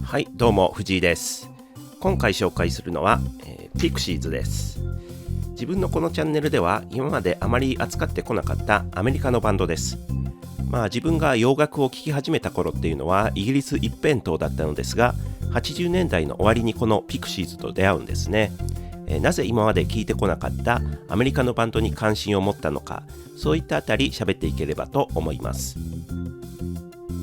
はい、どうも藤井です。今回紹介するのは、Pixies です。自分のこのチャンネルでは今まであまり扱ってこなかったアメリカのバンドです。自分が洋楽を聴き始めた頃っていうのはイギリス一辺倒だったのですが、80年代の終わりにこの Pixies と出会うんですね。なぜ今まで聴いてこなかったアメリカのバンドに関心を持ったのか、そういったあたり喋っていければと思います。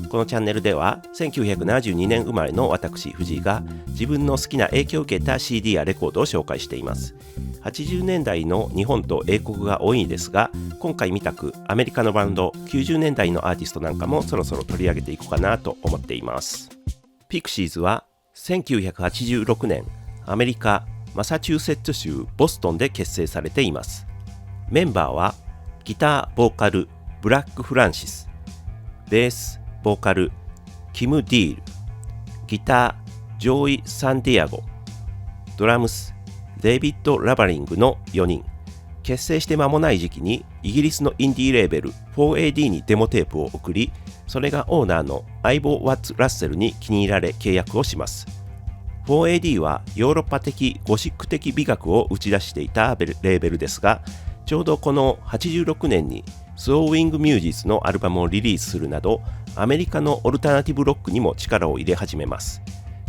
このチャンネルでは1972年生まれの私藤井が自分の好きな影響を受けた CD やレコードを紹介しています。80年代の日本と英国が多いですが、今回みたくアメリカのバンド、90年代のアーティストなんかもそろそろ取り上げていこうかなと思っています。Pixies は1986年アメリカマサチューセッツ州ボストンで結成されています。メンバーはギターボーカルブラック・フランシス、ベースボーカルキム・ディール、ギタージョイ・サンディアゴ、ドラムスデイビッド・ラバリングの4人。結成して間もない時期にイギリスのインディーレーベル 4AD にデモテープを送り、それがオーナーのアイボ・ワッツ・ラッセルに気に入られ契約をします。 4AD はヨーロッパ的ゴシック的美学を打ち出していたレーベルですが、ちょうどこの86年にスローウィング・ミュージスのアルバムをリリースするなど、アメリカのオルタナティブロックにも力を入れ始めます。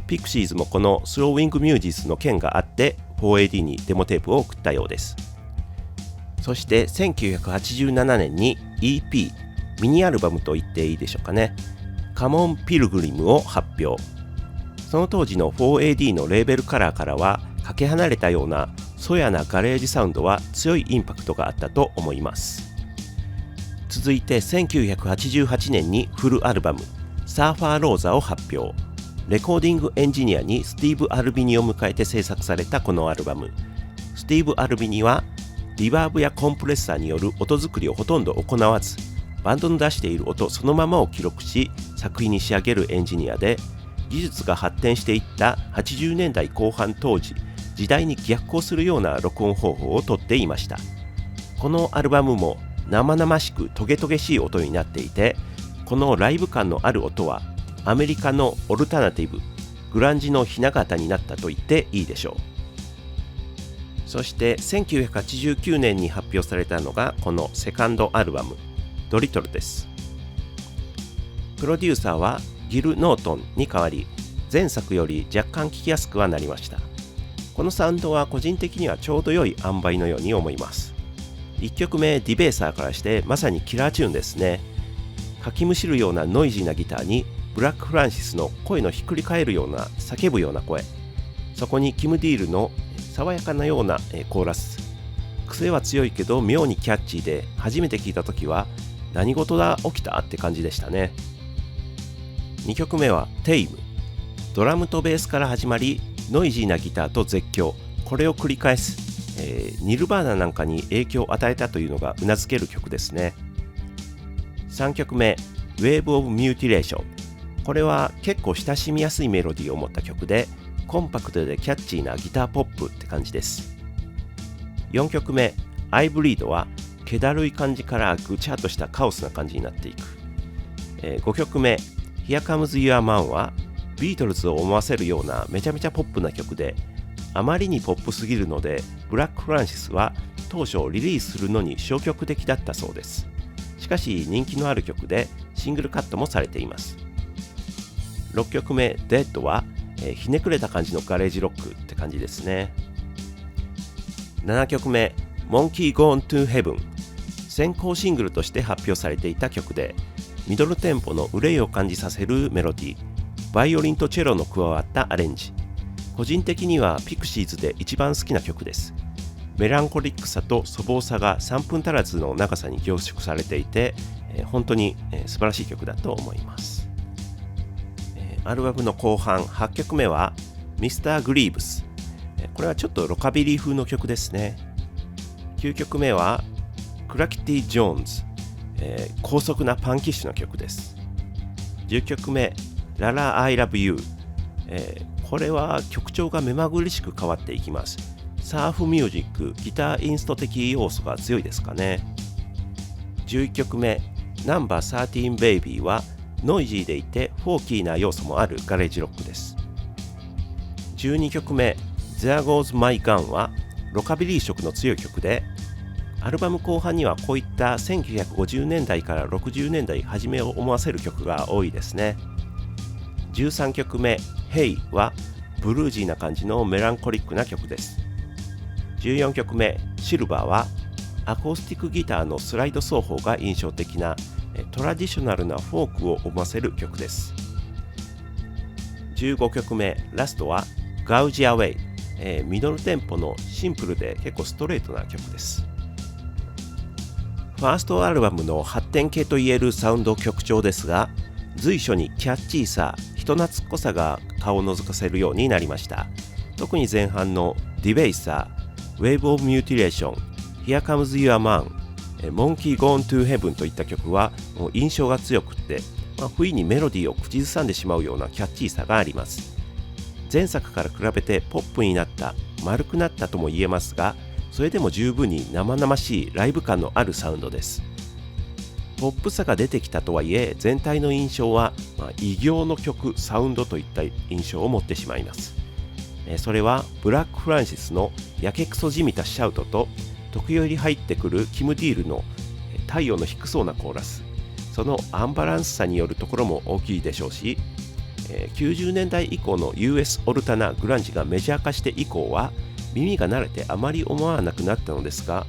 ピクシーズもこのスローウィング・ミュージスの件があって 4AD にデモテープを送ったようです。そして1987年に EP ミニアルバムと言っていいでしょうかね、カモン・ピルグリムを発表。その当時の 4AD のレーベルカラーからはかけ離れたようなそやなガレージサウンドは強いインパクトがあったと思います。続いて1988年にフルアルバムサーファーローザを発表。レコーディングエンジニアにスティーブ・アルビニを迎えて制作されたこのアルバム。スティーブ・アルビニはリバーブやコンプレッサーによる音作りをほとんど行わず、バンドの出している音そのままを記録し作品に仕上げるエンジニアで、技術が発展していった80年代後半当時、時代に逆行するような録音方法をとっていました。このアルバムも生々しくトゲトゲしい音になっていて、このライブ感のある音はアメリカのオルタナティブグランジの雛形になったと言っていいでしょう。そして1989年に発表されたのがこのセカンドアルバムドリトルです。プロデューサーはギル・ノートンに代わり、前作より若干聴きやすくはなりました。このサウンドは個人的にはちょうど良い塩梅のように思います。1曲目ディベーサーからしてまさにキラーチューンですね。かきむしるようなノイジーなギターにブラック・フランシスの声のひっくり返るような叫ぶような声、そこにキム・ディールの爽やかなようなコーラス。癖は強いけど妙にキャッチーで、初めて聞いた時は何事が起きたって感じでしたね。2曲目はテイム。ドラムとベースから始まり、ノイジーなギターと絶叫、これを繰り返す、ニルバーナなんかに影響を与えたというのがうなずける曲ですね。3曲目 Wave of Mutilation。 これは結構親しみやすいメロディーを持った曲で、コンパクトでキャッチーなギターポップって感じです。4曲目 I Bleed は気だるい感じからぐちゃっとしたカオスな感じになっていく。5曲目 Here Comes Your Man はビートルズを思わせるようなめちゃめちゃポップな曲で、あまりにポップすぎるのでブラック・フランシスは当初リリースするのに消極的だったそうです。しかし人気のある曲でシングルカットもされています。6曲目 Dead はひねくれた感じのガレージロックって感じですね。7曲目 Monkey Gone to Heaven。 先行シングルとして発表されていた曲で、ミドルテンポの憂いを感じさせるメロディー、バイオリンとチェロの加わったアレンジ。個人的にはピクシーズで一番好きな曲です。メランコリックさと粗暴さが3分足らずの長さに凝縮されていて、本当に素晴らしい曲だと思います。アルバムの後半8曲目は Mr. Greaves。 これはちょっとロカビリー風の曲ですね。9曲目は Crackety Jones。高速なパンキッシュな曲です。10曲目 Lala I Love You。これは曲調が目まぐるしく変わっていきます。サーフミュージック、ギターインスト的要素が強いですかね。11曲目 No.13 Baby はノイジーでいてフォーキーな要素もあるガレージロックです。12曲目 There Goes My Gun はロカビリー色の強い曲で、アルバム後半にはこういった1950年代から60年代初めを思わせる曲が多いですね。13曲目 Hey はブルージーな感じのメランコリックな曲です。14曲目シルバーはアコースティックギターのスライド奏法が印象的なトラディショナルなフォークを思わせる曲です。15曲目ラストはガウジアウェイ、ミドルテンポのシンプルで結構ストレートな曲です。ファーストアルバムの発展系といえるサウンド曲調ですが、随所にキャッチーさ、人懐っこさが顔を覗かせるようになりました。特に前半のディベイサー、Wave of Mutilation、Here Comes Your Man、Monkey Gone to Heaven といった曲はもう印象が強くって、不意にメロディーを口ずさんでしまうようなキャッチーさがあります。前作から比べてポップになった、丸くなったとも言えますが、それでも十分に生々しいライブ感のあるサウンドです。ポップさが出てきたとはいえ、全体の印象は、異形の曲、サウンドといった印象を持ってしまいます。それはブラック・フランシスのやけくそじみたシャウトと、時折入ってくるキム・ディールの太陽の低そうなコーラス、そのアンバランスさによるところも大きいでしょうし、90年代以降の US オルタナ・グランジがメジャー化して以降は耳が慣れてあまり思わなくなったのですが、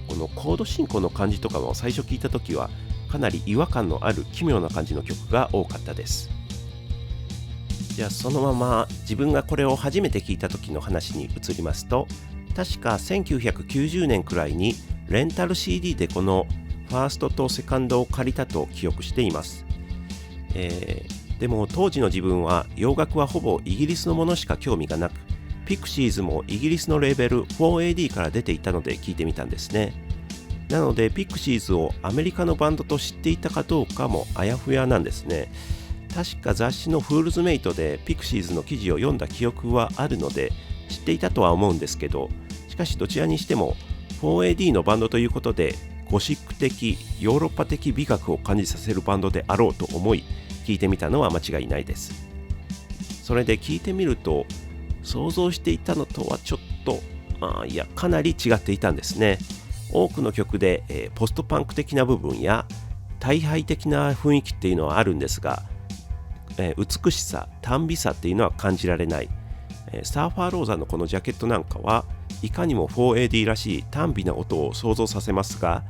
このコード進行の感じとかも最初聞いた時はかなり違和感のある奇妙な感じの曲が多かったです。じゃあそのまま自分がこれを初めて聞いた時の話に移りますと、確か1990年くらいにレンタル CD でこのファーストとセカンドを借りたと記憶しています。でも当時の自分は洋楽はほぼイギリスのものしか興味がなく、ピクシーズもイギリスのレーベル 4AD から出ていたので聞いてみたんですね。なのでピクシーズをアメリカのバンドと知っていたかどうかもあやふやなんですね。確か雑誌のフールズメイトでピクシーズの記事を読んだ記憶はあるので知っていたとは思うんですけど、しかしどちらにしても 4AD のバンドということでゴシック的ヨーロッパ的美学を感じさせるバンドであろうと思い聞いてみたのは間違いないです。それで聞いてみると想像していたのとはちょっとかなり違っていたんですね。多くの曲で、ポストパンク的な部分や大敗的な雰囲気っていうのはあるんですが、美しさ、短美さっていうのは感じられない。サーファーローザのこのジャケットなんかはいかにも 4AD らしい短美な音を想像させますが、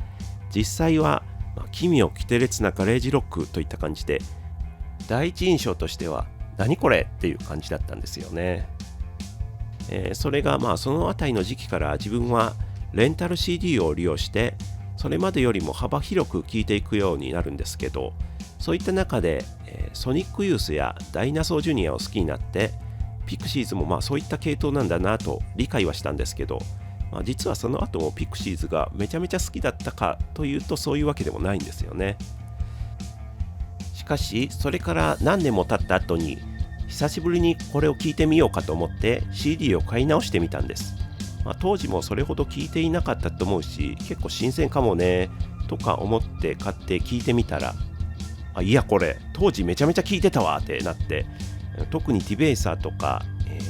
実際は、奇妙奇て烈なガレージロックといった感じで、第一印象としては何これっていう感じだったんですよね。それがそのあたりの時期から自分はレンタル CD を利用してそれまでよりも幅広く聴いていくようになるんですけど、そういった中で、ソニックユースやダイナソージュニアを好きになってピクシーズもそういった系統なんだなと理解はしたんですけど、実はその後もピクシーズがめちゃめちゃ好きだったかというとそういうわけでもないんですよね。しかしそれから何年も経った後に久しぶりにこれを聞いてみようかと思って CD を買い直してみたんです。当時もそれほど聞いていなかったと思うし、結構新鮮かもねとか思って買って聞いてみたら、いやこれ当時めちゃめちゃ聞いてたわってなって、特にディベイサーとか、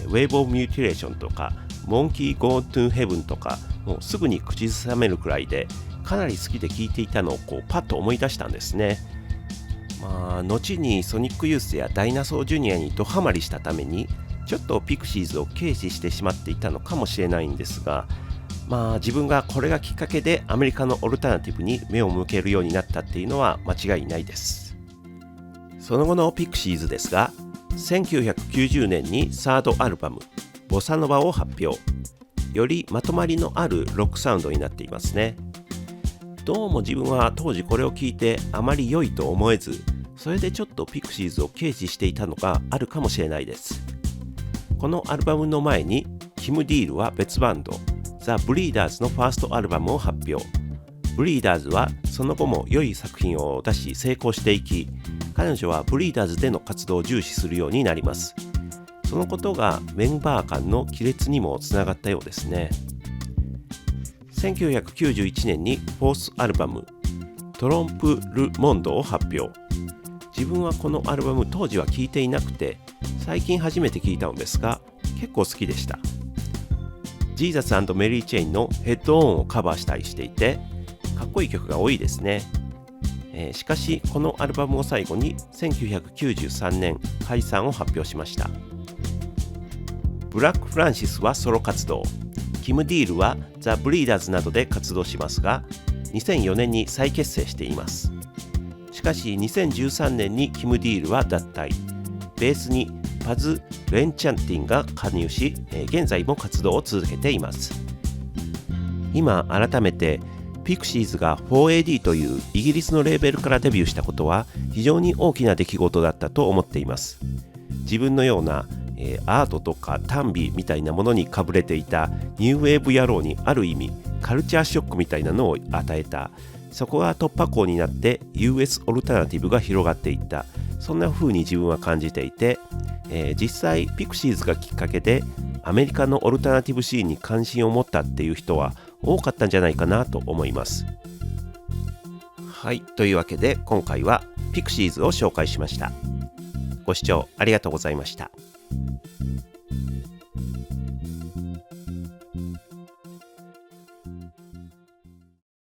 Wave of Mutilation とか Monkey Gone to Heaven とかもうすぐに口ずさめるくらいでかなり好きで聞いていたのをパッと思い出したんですね。後にソニックユースやダイナソージュニアにドハマりしたためにちょっとピクシーズを軽視してしまっていたのかもしれないんですが、自分がこれがきっかけでアメリカのオルタナティブに目を向けるようになったっていうのは間違いないです。その後のピクシーズですが、1990年にサードアルバムボサノバを発表。よりまとまりのあるロックサウンドになっていますね。どうも自分は当時これを聞いてあまり良いと思えず、それでちょっとピクシーズを軽視していたのがあるかもしれないです。このアルバムの前にキム・ディールは別バンドザ・ブリーダーズのファーストアルバムを発表。ブリーダーズはその後も良い作品を出し成功していき、彼女はブリーダーズでの活動を重視するようになります。そのことがメンバー間の亀裂にもつながったようですね。1991年にフォースアルバムトロンプ・ル・モンドを発表。自分はこのアルバム当時は聴いていなくて、最近初めて聴いたのですが、結構好きでした。ジーザス&メリー・チェインのヘッドオンをカバーしたりしていて、かっこいい曲が多いですね。しかしこのアルバムを最後に1993年解散を発表しました。ブラック・フランシスはソロ活動、キム・ディールはザ・ブリーダーズなどで活動しますが、2004年に再結成しています。しかし2013年にキム・ディールは脱退、ベースにパズ・レンチャンティンが加入し、現在も活動を続けています。今改めてピクシーズが 4AD というイギリスのレーベルからデビューしたことは非常に大きな出来事だったと思っています。自分のような、アートとか短美みたいなものにかぶれていたニューウェーブ野郎にある意味カルチャーショックみたいなのを与えた、そこが突破口になって US オルタナティブが広がっていった、そんな風に自分は感じていて、実際ピクシーズがきっかけでアメリカのオルタナティブシーンに関心を持ったっていう人は多かったんじゃないかなと思います。はい、というわけで今回はピクシーズを紹介しました。ご視聴ありがとうございました。